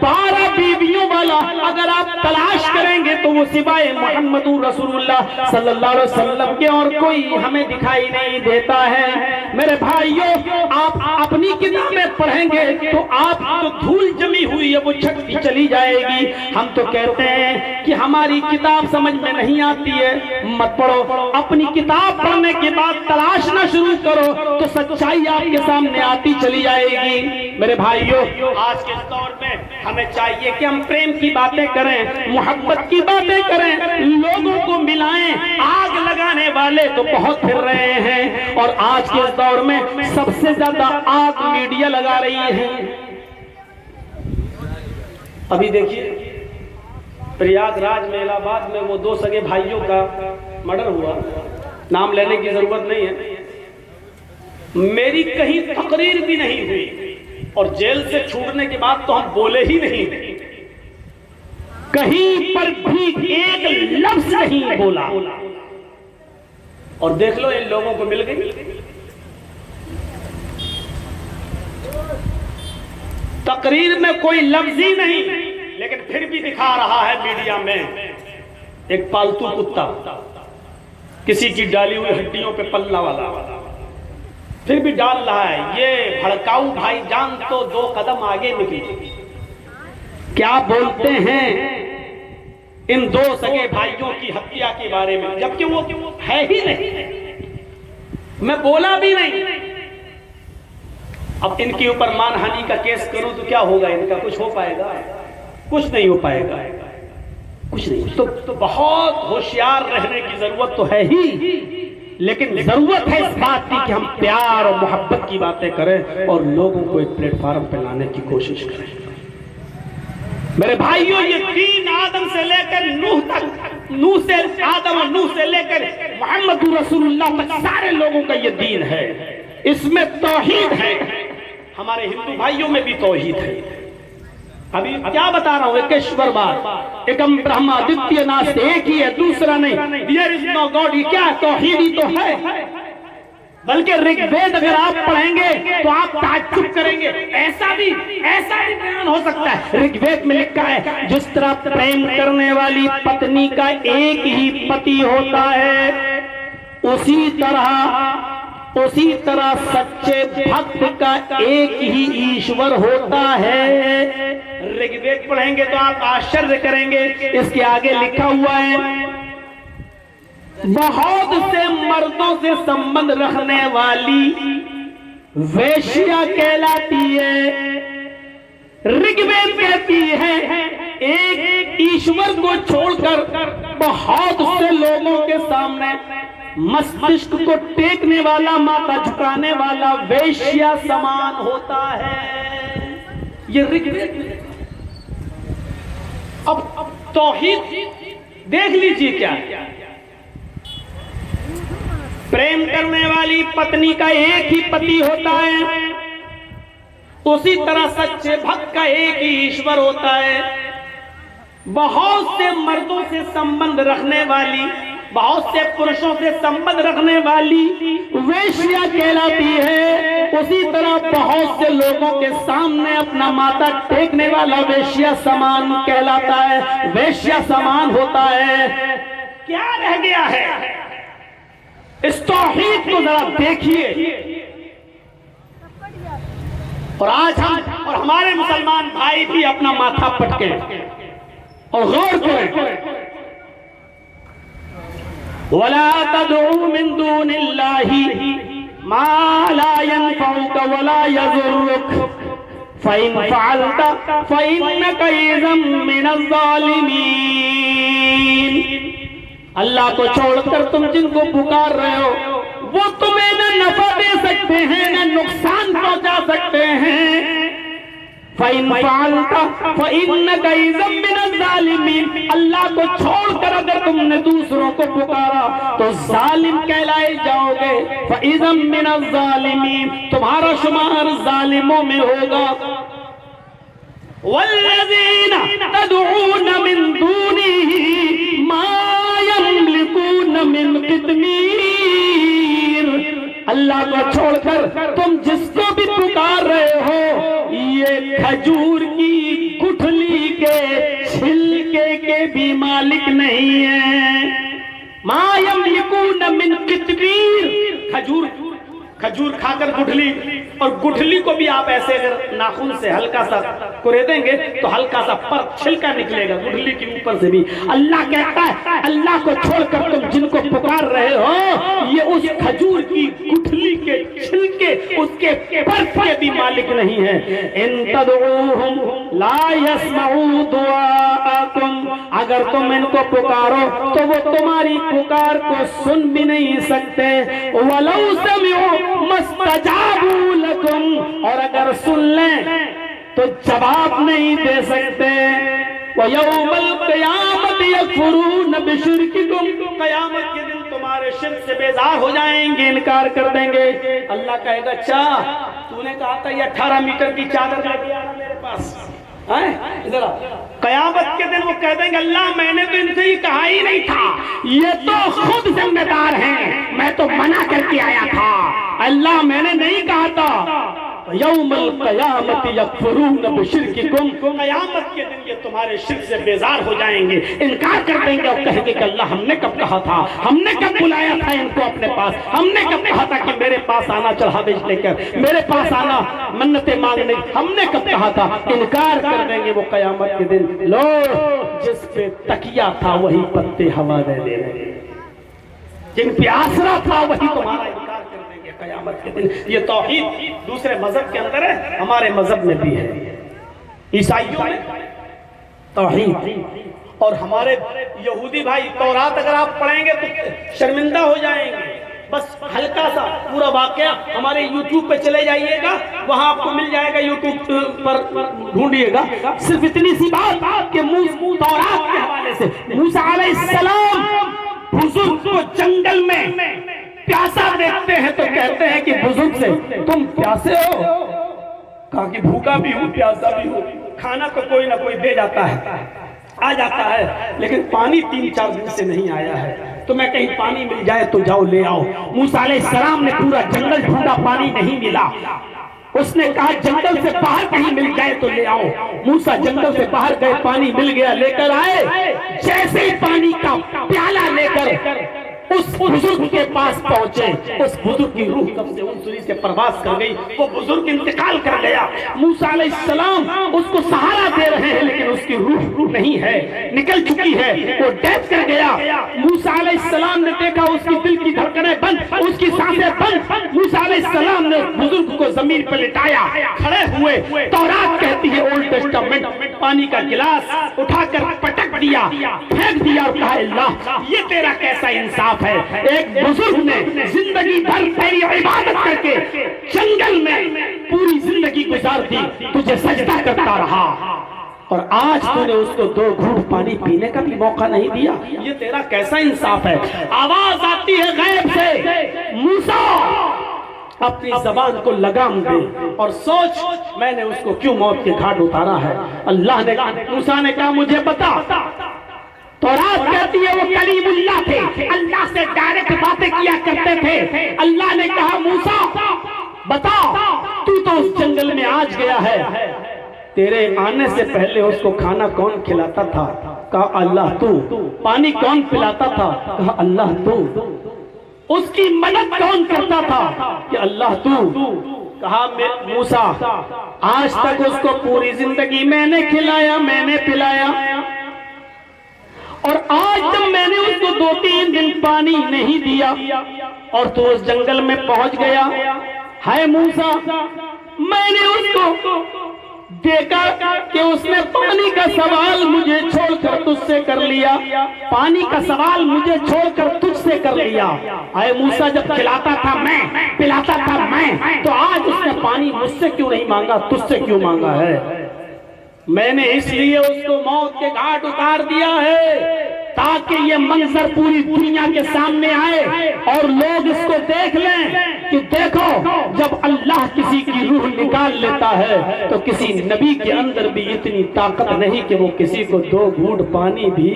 12 बीवियों वाला अगर आप तलाश करेंगे तो वो सिवाय मोहम्मद रसूलुल्लाह सल्लल्लाहु अलैहि वसल्लम के और कोई हमें दिखाई नहीं देता है। मेरे भाइयों, आप अपनी किताबें पढ़ेंगे तो आप जो धूल जमी हुई है वो छटती चली जाएगी। हम तो कहते हैं कि हमारी किताब समझ में नहीं आती है, मत पढ़ो। अपनी किताब पढ़ने के बाद तलाशना शुरू करो तो सच्चाई आपके सामने आती चली जाएगी। मेरे भाइयों, आज के दौर में हमें चाहिए कि हम प्रेम की बातें करें, मोहब्बत की बातें करें, लोगों को मिलाएं। आग लगाने वाले तो बहुत फिर रहे हैं और आज के दौर में सबसे ज्यादा आग मीडिया लगा रही है। अभी देखिए प्रयागराज में, इलाहाबाद में वो 2 सगे भाइयों का मर्डर हुआ। नाम लेने की जरूरत नहीं है। मेरी कहीं तकरीर भी नहीं हुई और जेल से छूटने के बाद तो हम बोले ही नहीं, कहीं पर भी एक लफ्ज नहीं बोला। और देख लो इन लोगों को मिल गई तकरीर में कोई लफ्ज ही नहीं, लेकिन फिर भी दिखा रहा है मीडिया में एक पालतू कुत्ता, किसी की डाली हुई हड्डियों पे पल्ला वाला, फिर भी डाल रहा है। ये भड़काऊ भाईजान तो 2 कदम आगे निकले। क्या बोलते हैं इन 2 सगे भाइयों की हत्या के बारे में, जबकि वो है ही नहीं, मैं बोला भी नहीं। अब इनके ऊपर मानहानि का केस करूं तो क्या होगा इनका? कुछ हो पाएगा? कुछ नहीं हो पाएगा, कुछ नहीं। तो बहुत होशियार रहने की जरूरत तो है ही, लेकिन जरूरत है इस बात की कि हम प्यार और मोहब्बत की बातें करें और लोगों को एक प्लेटफॉर्म पर लाने की कोशिश करें। मेरे भाइयों, ये दीन आदम से लेकर नूह तक, नूह से आदम और नूह से लेकर मोहम्मद रसूलुल्लाह तक सारे लोगों का ये दीन है। इसमें तौहीद है, हमारे हिंदू भाइयों में भी तौहीद है। अभी क्या बता रहा हूं, एकेश्वरवाद, एकम ब्रह्मा द्वितीय नास्ति, एक ही है दूसरा नहीं, देयर इज नो गॉड। ये क्या तौहीद ही तो है। बल्कि ऋग्वेद अगर आप पढ़ेंगे तो आप ताज्जुब करेंगे, ऐसा भी बयान हो सकता है। ऋग्वेद में लिखा है जिस तरह प्रेम करने वाली पत्नी का एक ही पति होता है, उसी तरह सच्चे भक्त का एक ही ईश्वर होता है। ऋग्वेद पढ़ेंगे तो आप आश्चर्य करेंगे। इसके आगे लिखा हुआ है बहुत से मर्दों से संबंध रखने वाली वेश्या कहलाती है। ऋग्वेद कहती है एक ईश्वर को छोड़कर बहुत से लोगों के सामने मस्तिष्क को टेकने वाला, माथा झुकाने वाला वेश्या समान होता है। ये ऋग्वेद। अब तौहीद देख लीजिए क्या, प्रेम करने वाली पत्नी का एक ही पति होता है, उसी तरह सच्चे भक्त का एक ही ईश्वर होता है। बहुत से मर्दों से संबंध रखने वाली, बहुत से पुरुषों से संबंध रखने वाली वेश्या कहलाती है। उसी तरह बहुत से लोगों के सामने अपना माथा टेकने वाला वेश्या समान कहलाता है, वेश्या समान होता है। क्या रह गया है? इस तौहीद को जरा देखिए। और आज हम और हमारे मुसलमान भाई भी अपना माथा पटके और गौर करें। वला तदउ मिन दूनिल्लाहि मा ला यनफउक वला यज़ुरुक फ़इन फ़अलता फ़इन्नका इज़म मिनज़ ज़ालिमीन। अल्लाह को छोड़कर तुम जिनको पुकार रहे हो वो तुम्हें न नफा दे सकते हैं न नुकसान पहुंचा सकते हैं। फ़इन फ़अलता फ़इन्नका इज़म मिनज़ ज़ालिमीन। अल्लाह को छोड़कर अगर तुमने दूसरों को पुकारा तो जालिम कहलाए जाओगे। फ़इज़म मिनज़ ज़ालिमीन, तुम्हारा शुमार जालिमों में होगा। वल्लज़ीना तदऊन मिन दूनिही मा यमलिकून मिन क़ित्मीर। अल्लाह को छोड़कर तुम जिसको भी पुकार रहे हो ये खजूर की गुठली के छिलके के भी मालिक नहीं है। मा यमलिकून मिन क़ित्मीर, खजूर खाकर गुठली, और गुठली को भी आप ऐसे अगर नाखून से हल्का सा कुरेदेंगे तो हल्का सा पर छिलका निकलेगा गुठली के ऊपर से भी। अल्लाह कहता है अल्लाह को छोड़कर तुम जिनको पुकार रहे हो ये उस खजूर की गुठली के छिलके, उसके पर के भी मालिक नहीं है। इन तदऊहुम ला यस्मऊ दुआअकुम, अगर तुम इनको पुकारो तो वो तुम्हारी पुकार को सुन भी नहीं सकते। वलौ समिऊ मस्तजाबू लकुम, और अगर सुन लें तो जवाब नहीं दे सकते। व यौमल क़यामत यकफुरून बिशिरकिकुम, क़यामत के दिन तुम्हारे तुम्हारे शिर्क से बेजार हो जाएंगे, इनकार कर देंगे। अल्लाह कहेगा अच्छा तूने कहा था ये 18 मीटर की चादर लेके आना मेरे पास, इधर कयामत के दिन वो कह देंगे अल्लाह मैंने तो इनसे ये कहा ही नहीं था, ये तो खुद जिम्मेदार हैं, मैं तो मना करके आया था, अल्लाह मैंने नहीं कहा था। यौमल क़यामत यकफुरून बिशिरकिकुम, क़यामत के दिन ये तुम्हारे शिर्क से बेजार हो जाएंगे, इनकार कर देंगे और कहेंगे कि अल्लाह हमने कब कहा था, हमने कब बुलाया था इनको अपने पास, हमने कब कहा था कि मेरे पास आना चढ़ावे लेकर, मेरे पास आना मन्नतें मांगने, हमने कब कहा था। इनकार कर देंगे वो क़यामत के दिन। लो जिस पे तकिया था वही पत्ते हवा दे दे रहे, जिन पे आसरा था वही तुम्हारा इनकार कर देंगे क़यामत के दिन। ये तौहीद दूसरे मजहब के अंदर है, हमारे मजहब में भी है, ईसाइयों में तौहीद, और हमारे यहूदी भाई तौरात अगर आप पढ़ेंगे तो शर्मिंदा हो जाएंगे। बस हल्का सा पूरा वाकया हमारे YouTube पे चले जाइएगा, वहां आपको मिल जाएगा, YouTube पर ढूंढिएगा। सिर्फ इतनी सी बात कि तौरात के हवाले से मूसा अलैहिस्सलाम बुजुर्ग को जंगल में प्यासा देखते हैं तो कहते हैं कि बुजुर्ग से तुम प्यासे हो, कहा कि भूखा भी हूँ प्यासा भी हूँ, खाना तो कोई ना कोई दे जाता है, आ जाता है, लेकिन पानी 3-4 दिन से नहीं आया है, तो मैं कहीं पानी मिल जाए तो जाओ ले आओ। मूसा अलैहिस्सलाम ने पूरा जंगल ढूंढा, पानी नहीं मिला, उसने कहा जंगल से बाहर कहीं मिल जाए तो ले आओ। मूसा जंगल से बाहर गए, पानी मिल गया, लेकर आए। जैसे ही पानी का प्याला लेकर उस बुजुर्ग के पास पहुंचे, उस बुजुर्ग की रूह कब से उनसुरी से परवास कर गई, वो बुजुर्ग इंतकाल कर गया। मूसा अलैहिस्सलाम उसको सहारा दे रहे हैं, लेकिन उसकी रूह नहीं है, निकल चुकी है, वो डेथ कर गया। मूसा अलैहिस्सलाम ने देखा उसकी दिल की धड़कनें बंद, उसकी सांसें बंद। मूसा अलैहिस्सलाम ने बुजुर्ग को जमीन पर लिटाया, खड़े हुए। तौरात कहती है, ओल्ड टेस्टामेंट, पानी का गिलास उठाकर पटक दिया, फेंक दिया और कहा अल्लाह ये तेरा कैसा इंसाफ है, एक बुजुर्ग ने जिंदगी भर तेरी इबादत करके जंगल में पूरी जिंदगी गुजार दी, तुझे सजदा करता रहा, और आज तूने उसको 2 घूंट पानी पीने का भी मौका नहीं दिया, ये तेरा कैसा इंसाफ है। आवाज आती है गैब से, मूसा अपनी जबान को लगाम दे और सोच मैंने उसको क्यों मौत के घाट उतारा है। अल्लाह ने, मूसा ने कहा मुझे बता। तौरात कहती है वो कलीमुल्लाह थे, अल्लाह से डायरेक्ट बातें किया करते थे। अल्लाह ने कहा मूसा बता, तू तो उस जंगल में आज गया है, तेरे आने से पहले उसको खाना कौन खिलाता था? कहा अल्लाह तू। पानी कौन पिलाता था? कहा अल्लाह तू। उसकी मदद कौन करता था? कि अल्लाह तू। कहा मूसा आज तक उसको पूरी जिंदगी मैंने खिलाया, मैंने पिलाया, और आज जब मैंने उसको 2-3 दिन पानी नहीं दिया और तू उस जंगल में पहुंच गया, हाय मूसा मैंने उसको देखा कि उसने पानी का सवाल मुझे छोड़कर तुझसे कर लिया, पानी का सवाल मुझे छोड़कर तुझसे कर लिया। हाय मूसा जब खिलाता था मैं, पिलाता था मैं, तो आज उसने पानी मुझसे क्यों नहीं मांगा, तुझसे क्यों मांगा है? मैंने इसलिए उसको मौत के घाट उतार दिया है ताकि ये मंजर पूरी दुनिया के सामने आए और लोग इसको देख लें कि देखो जब अल्लाह किसी की रूह निकाल लेता है तो किसी नबी के अंदर भी इतनी ताकत नहीं कि वो किसी को 2 घूंट पानी भी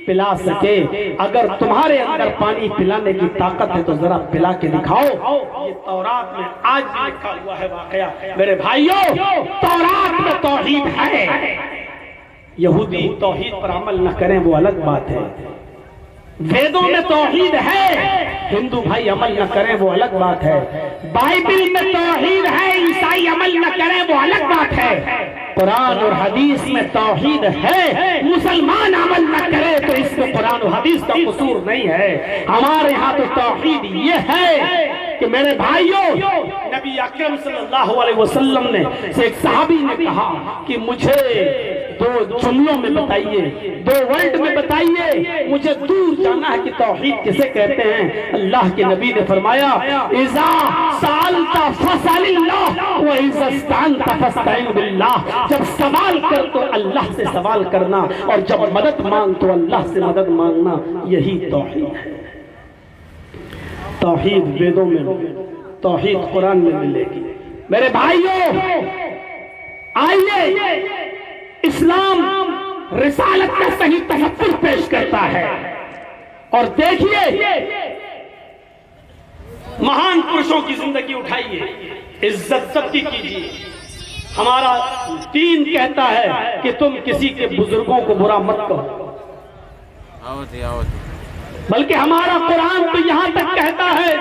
पिला सके। अगर तुम्हारे अंदर पानी पिलाने की ताकत है तो जरा पिला के दिखाओ। ये तौरात में आज भी लिखा हुआ है वाकया। मेरे भाइयों, तौरात में तौहीद है। यहूदी तौहीद पर अमल न करें वो अलग बात है, वेदों में तौहीद है, हिंदू भाई अमल न करें वो अलग बात है। बाइबल में तौहीद है, ईसाई अमल न करें वो अलग बात है। कुरान और हदीस में तौहीद है, मुसलमान अमल न करे तो इसमें कुरान और हदीस का कसूर नहीं है। हमारे यहाँ तो तौहीद ये है कि मेरे भाइयों, नबी अकरम सल्लल्लाहु अलैहि वसल्लम ने से एक सहाबी ने कहा कि मुझे 2 जुमलों में बताइए, 2 वर्ड में बताइए, मुझे दूर जाना है कि तौहीद किसे कहते हैं। अल्लाह के नबी ने फरमाया इज़ा सालता फसलिल्लाह व इज़ा इस्तानता फस्तईन बिल्लाह। जब सवाल कर तो अल्लाह से सवाल करना और जब मदद मांग तो अल्लाह से मदद मांगना, यही तौहीद है। तौहीद वेदों में, तौहीद कुरान में मिलेगी। मेरे भाइयों, आइए, इस्लाम रिसालत का सही तहफ़्फ़ुज़ पेश करता है और देखिए, महान पुरुषों की जिंदगी उठाइए, इज्जत सबकी कीजिए। हमारा दीन कहता है कि तुम किसी के बुजुर्गों को बुरा मत कहो, बल्कि हमारा कुरान तो यहां तक कहता है,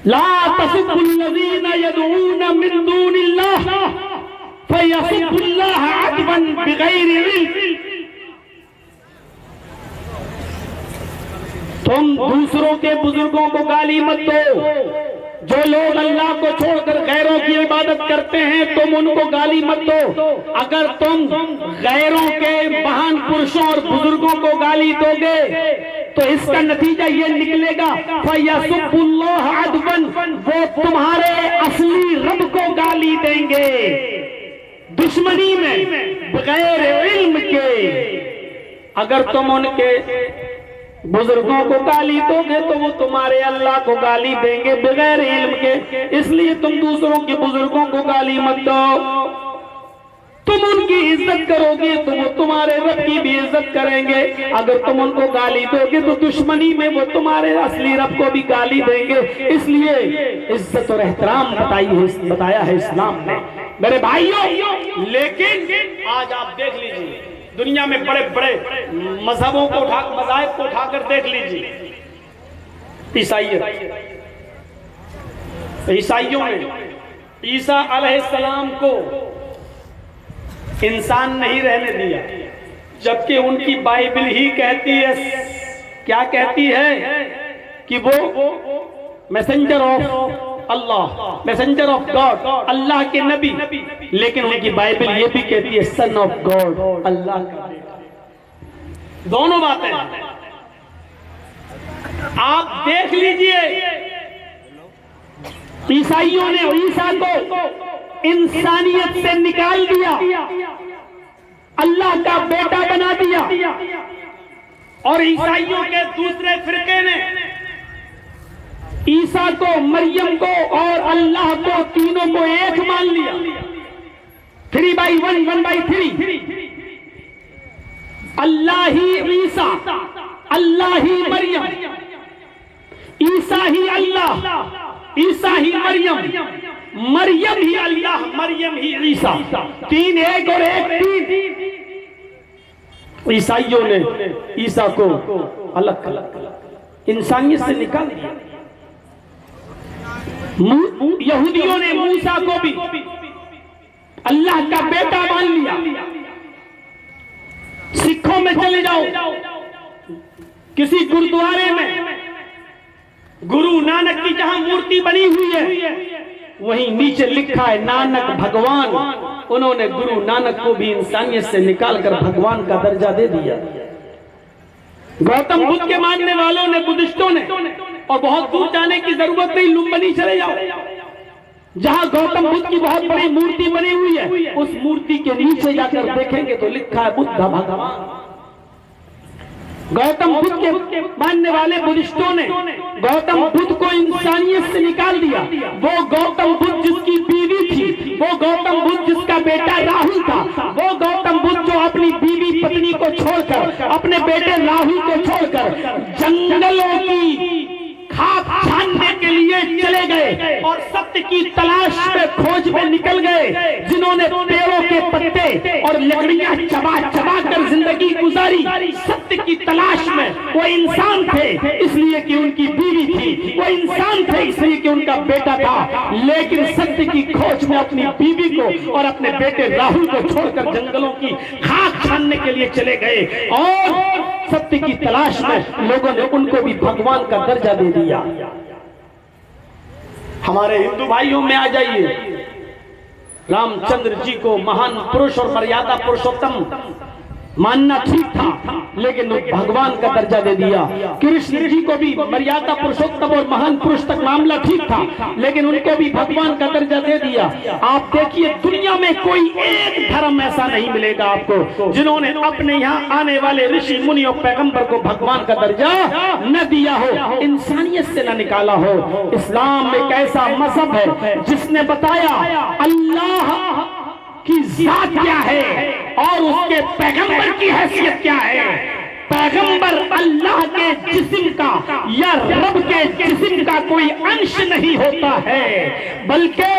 ला तसुब्बुल्लज़ीना यदऊना मिन दूनिल्लाह फयसुब्बुल्लाह अदवन बिगैरि इल्म। तुम दूसरों के बुजुर्गों को गाली मत दो। जो लोग अल्लाह को छोड़कर गैरों की इबादत करते हैं, तुम उनको गाली मत दो। अगर तुम गैरों के महान पुरुषों और बुजुर्गों को गाली दोगे तो इसका नतीजा ये निकलेगा, फयसुब्बुल्लाह अदवन, वो तुम्हारे असली रब को गाली देंगे दुश्मनी में, बगैर इल्म के। अगर तुम उनके बुजुर्गों को गाली दोगे तो वो तुम्हारे अल्लाह को गाली देंगे बगैर इल्म के। इसलिए तुम दूसरों के बुजुर्गों को गाली मत दो। तुम उनकी इज्जत करोगे तो वो तुम्हारे रब की भी इज्जत करेंगे। अगर तुम उनको गाली दोगे तो दुश्मनी में वो तुम्हारे असली रब को भी गाली देंगे। इसलिए इज्जत और एहतराम बताया है इस्लाम ने, मेरे भाइयों। लेकिन आज आप देख लीजिए, दुनिया में बड़े बड़े मजहबों को मज़ाहिब को उठाकर देख लीजिए। ईसाइयों ने ईसा अलैहिस्सलाम को इंसान नहीं रहने दिया, जबकि उनकी बाइबल ही कहती है, क्या कहती है, कि वो मैसेंजर ऑफ अल्लाह, मैसेंजर ऑफ गॉड, अल्लाह के नबी। लेकिन उनकी बाइबल ये भी कहती है सन ऑफ गॉड, अल्लाह का बेटा। दोनों बातें आप देख लीजिए। ईसाइयों ने ईसा को इंसानियत से निकाल दिया, अल्लाह का बेटा बना दिया, और ईसाइयों के दूसरे फिरके ने ईसा को, मरियम को और अल्लाह को, तीनों को एक मान लिया। 3/1, 1/3। अल्लाह ही ईसा, अल्लाह ही मरियम, ईसा ही अल्लाह, ईसा ही मरियम, मरियम ही अल्लाह, मरियम ही ईसा। 3 एक और 1 3। ईसाइयों ने ईसा को अलग अलग इंसानियत से निकाल दिया। यहूदियों ने मूसा को भी अल्लाह का बेटा मान लिया। सिखों में चले जाओ, किसी गुरुद्वारे में गुरु नानक की जहां मूर्ति बनी हुई है, वहीं नीचे लिखा है नानक भगवान। उन्होंने गुरु नानक को भी इंसानियत से निकालकर भगवान का दर्जा दे दिया। गौतम बुद्ध के मानने वालों ने, बुद्धिस्टों ने, और बहुत दूर जाने की जरूरत नहीं, लुम्बिनी चले जाओ, जहां गौतम बुद्ध की बहुत बड़ी मूर्ति बनी हुई है, उस मूर्ति के नीचे जाकर देखेंगे तो लिखा है बुद्ध भगवान। गौतम बुद्ध के मानने वाले बुद्धिस्टों ने गौतम बुद्ध को इंसानियत से निकाल दिया। वो गौतम बुद्ध जिसकी बीवी थी, वो गौतम बुद्ध जिसका बेटा राहुल था, वो गौतम बुद्ध जो अपनी बीवी पत्नी को छोड़कर, अपने बेटे राहुल को छोड़कर जंगलों की खाक छानने के लिए चले गए और सत्य की तलाश में, खोज में निकल गए, जिन्होंने पेड़ों के पत्ते और लकड़ियां चबा चबा कर जिंदगी गुजारी सत्य की तलाश में। वो इंसान थे इसलिए कि उनकी बीवी थी, वो इंसान थे इसलिए कि उनका बेटा था, लेकिन सत्य की खोज में अपनी बीवी को और अपने बेटे राहुल को छोड़कर जंगलों की खाक छानने के लिए चले गए और सत्य की तलाश में लोगों ने उनको भी भगवान का दर्जा दे दिया। हमारे हिंदू भाइयों में आ जाइए, रामचंद्र जी को महान पुरुष और मर्यादा पुरुषोत्तम मानना ठीक था, लेकिन भगवान का दर्जा दे दिया। कृष्ण जी को भी मर्यादा पुरुषोत्तम और महान पुरुष तक मामला ठीक था, लेकिन उनको भी भगवान का दर्जा दे दिया। आप देखिए दुनिया में कोई एक धर्म ऐसा नहीं मिलेगा आपको जिन्होंने अपने यहाँ आने वाले ऋषि मुनि और पैगंबर को भगवान का दर्जा न दिया हो, इंसानियत से न निकाला हो। इस्लाम एक ऐसा मजहब है जिसने बताया अल्लाह की जात क्या है और उसके पैगंबर की हैसियत क्या है। पैगंबर अल्लाह के जिस्म का या रब के जिस्म का कोई अंश नहीं होता है, बल्कि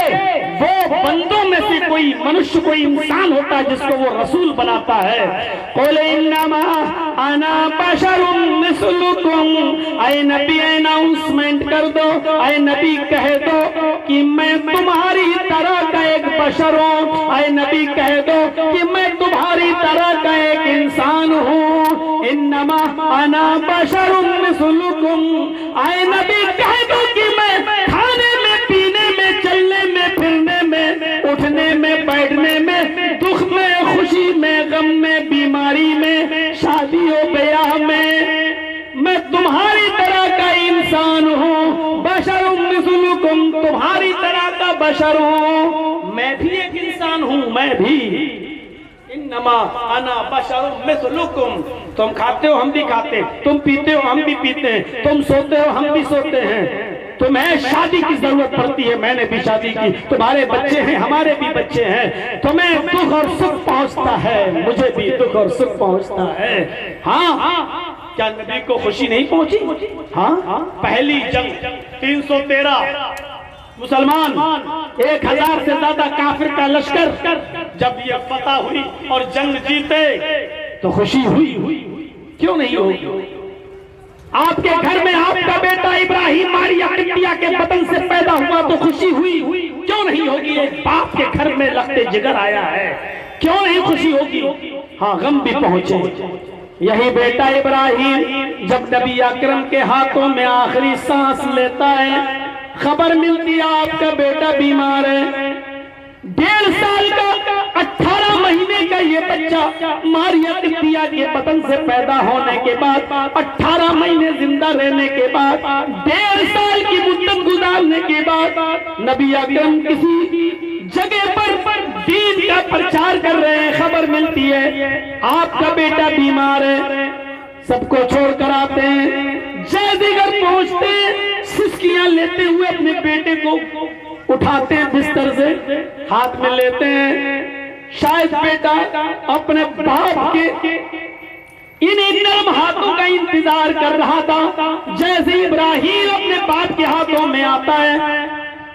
वो बंदों में से कोई मनुष्य, कोई इंसान होता है जिसको वो रसूल बनाता है। क़ुल इन्नमा अना बशरुम मिस्लुकुम, ऐ नबी अनाउंसमेंट कर दो, ऐ नबी कह दो कि मैं तुम्हारी तरह का एक बशर हूँ, ऐ नबी कह दो कि मैं तुम्हारी तरह का एक इंसान हूँ। इन्नमा अना बशरुम मिस्लुकुम, ऐ नबी कह दो कि मैं खाने में, पीने में, चलने में, फिरने में, उठने में, बैठने में, दुख में, खुशी में, गम में, बीमारी में, शादियों ब्याह में मैं तुम्हारी तरह का इंसान हूँ। बशरुम मिस्लुकुम, तुम्हारी तरह का बशर हूँ, मैं भी एक इंसान हूँ, मैं भी। इन्नमा अना बशरुम मिस्लुकुम, तुम खाते हो हम भी खाते, तुम पीते हो हम भी पीते हैं, तुम सोते हो हम भी सोते हैं, तुम्हें शादी की जरूरत पड़ती है, मैंने भी शादी की, तुम्हारे बच्चे हैं, हमारे भी बच्चे हैं, तुम्हें दुख और सुख पहुंचता है, मुझे भी दुख और सुख पहुंचता है। हाँ, क्या नबी को खुशी नहीं पहुंची? हाँ, पहली जंग 313 मुसलमान, 1000 से ज्यादा काफिर का लश्कर, जब ये फतह हुई और जंग जीते तो खुशी हुई, क्यों नहीं होगी? आपके घर में आपका बेटा इब्राहिम मारिया कितिया के बदन से पैदा हुआ तो खुशी हुई, क्यों नहीं होगी? एक बाप के घर में लखते जिगर आया है, क्यों नहीं खुशी होगी? हाँ, गम भी पहुंचे। यही बेटा इब्राहिम जब नबी अकरम के हाथों में आखिरी सांस लेता है, खबर मिलती है आपका बेटा बीमार है। 1.5 साल का, 18 महीने का ये बच्चा मारिया कितिया के बदन से पैदा होने के बाद, 18 महीने जिंदा रहने के बाद, 1.5 साल की मुद्दत गुजारने के बाद नबी अकरम किसी जगह पर दीन का प्रचार कर रहे हैं, खबर मिलती है आपका बेटा बीमार है। सबको छोड़कर आते हैं, जैसे घर पहुंचते हैं, सिसकियां लेते हुए अपने बेटे को उठाते हैं बिस्तर से, हाथ में लेते हैं। शायद बेटा अपने बाप के इन नरम हाथों का इंतजार कर रहा था। जैसे इब्राहिम अपने बाप के हाथों में आता है,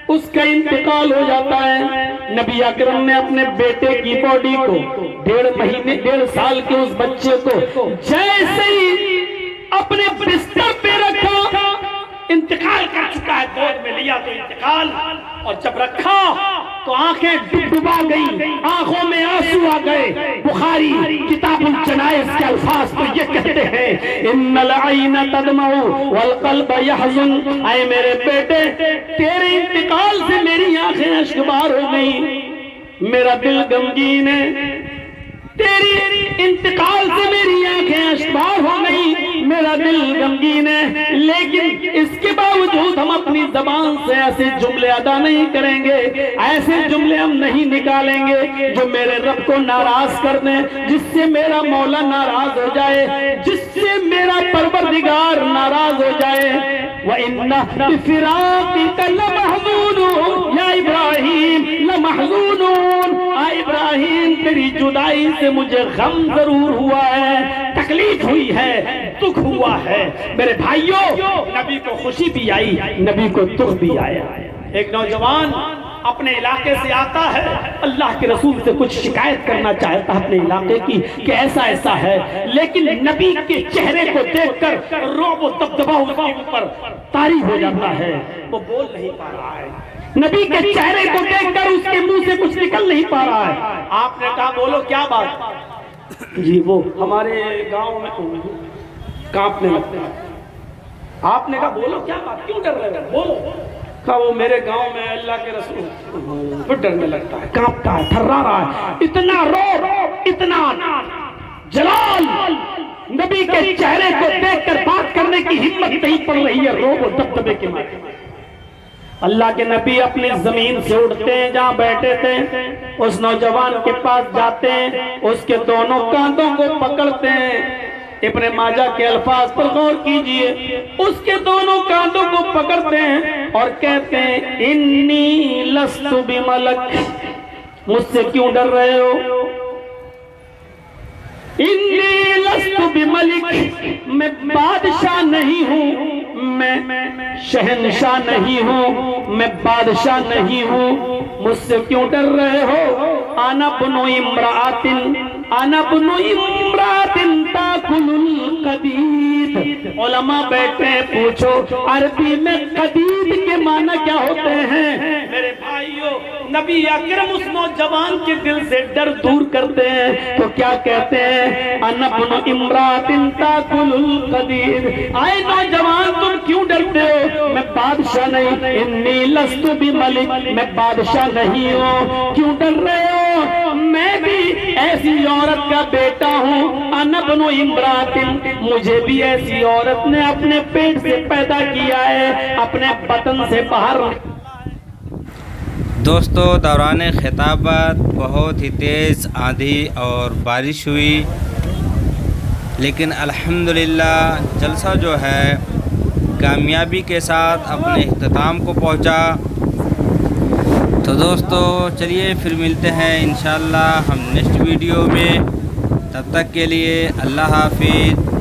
उसका इंतकाल हो जाता है। नबी अकरम ने अपने बेटे की बॉडी को 1.5 महीने, 1.5 साल के उस बच्चे को जैसे ही अपने बिस्तर पे रखा, इंतकाल कर चुका है, गोद में लिया तो इंतकाल, और जब रखा तो आंखें डुबा गई, आंखों में आंसू आ गए। बुखारी किताबुल जनाइज के अल्फाज तो ये कहते हैं, इन्नल ऐन तदमउ वल क़ल्ब यहज़न, ऐ मेरे बेटे तेरे इंतकाल से मेरी आंखें अश्कबार हो गई, मेरा दिल गमगीन है। तेरी इंतकाल से मेरी आंखें अश्कबार हो गई, मेरा दिल गमगीन है। लेकिन इसके बावजूद हम अपनी जबान से ऐसे जुमले अदा नहीं करेंगे, ऐसे जुमले हम नहीं निकालेंगे जो मेरे रब को नाराज कर दें, जिससे मेरा मौला नाराज हो जाए, जिससे मेरा परवरदिगार नाराज हो जाए। व इन्ना बिफिराक़िका लमहज़ूनून, या इब्राहिम लमहज़ूनून, आ इब्राहिम तेरी जुदाई से मुझे गम जरूर हुआ है, तकलीफ हुई है, दुख हुआ है। मेरे भाइयों, नबी को खुशी भी आई, नबी को दुख भी आया। एक नौजवान अपने इलाके से आता है, अल्लाह के रसूल से कुछ शिकायत करना चाहता है अपने इलाके की कि ऐसा ऐसा है, लेकिन नबी के चेहरे को देखकर रौब व दबदबा उसके ऊपर तारी हो जाता है, वो बोल नहीं पा रहा है। नबी के चेहरे को देखकर उसके मुंह से कुछ निकल नहीं पा रहा है। आपने कहा बोलो क्या बात? जी वो हमारे गांव में कांपने लगते हैं। आपने कहा बोलो क्या बात, क्यों डर रहे हो, बोलो। कहा वो मेरे गांव में अल्लाह के रसूल फिर डरने लगता है, कांपता है, थर्रा रहा है, इतना रो इतना जलाल, नबी के चेहरे को देखकर बात करने की हिम्मत नहीं पड़ रही है, रोब और दबदबे के मारे। अल्लाह के नबी अपनी जमीन से उठते हैं, जहां बैठे थे उस नौजवान के पास जाते हैं, उसके दोनों कांधों को पकड़ते हैं। इब्ने माजा के अल्फाज पर गौर कीजिए, उसके दोनों कांधों को पकड़ते हैं और कहते हैं इन्नी लस्तु बिमलक, मुझसे क्यों डर रहे हो? इन्नी लस्तु बिमलिक, मैं बादशाह नहीं हूँ, मैं शहनशाह नहीं हूँ, मैं बादशाह नहीं हूँ, मुझसे क्यों डर रहे हो? आना बुनो इम्रातिन, आना बुनो इम्रातिन ताकुलुल कदीद। उलमा बैठे हैं, पूछो अरबी में कदीद के माना क्या होते हैं? मेरे भाइयों, नबी अकरम उस नौजवान के दिल से डर दूर करते हैं तो क्या कहते हैं? अना बुनो इम्रातिन ताकुलुल कदीद। आए नौजवान, तुम क्यों डरते हो? मैं बादशाह नहीं, इन्नी लस्तु बिमलिक, मैं बादशाह नहीं हूँ, क्यों डर रहे हो? मैं भी ऐसी औरत का बेटा हूँ, अना बुनो इम्रातिन, मुझे भी ऐसी औरत ने अपने पेट से पैदा किया है, अपने बतन से बाहर। दोस्तों, दौरान खिताबत बहुत ही तेज़ आंधी और बारिश हुई, लेकिन अल्हम्दुलिल्लाह जलसा जो है कामयाबी के साथ अपने इख्तिताम को पहुंचा। तो दोस्तों चलिए फिर मिलते हैं इंशाअल्लाह हम नेक्स्ट वीडियो में। तब तक के लिए अल्लाह हाफिज़।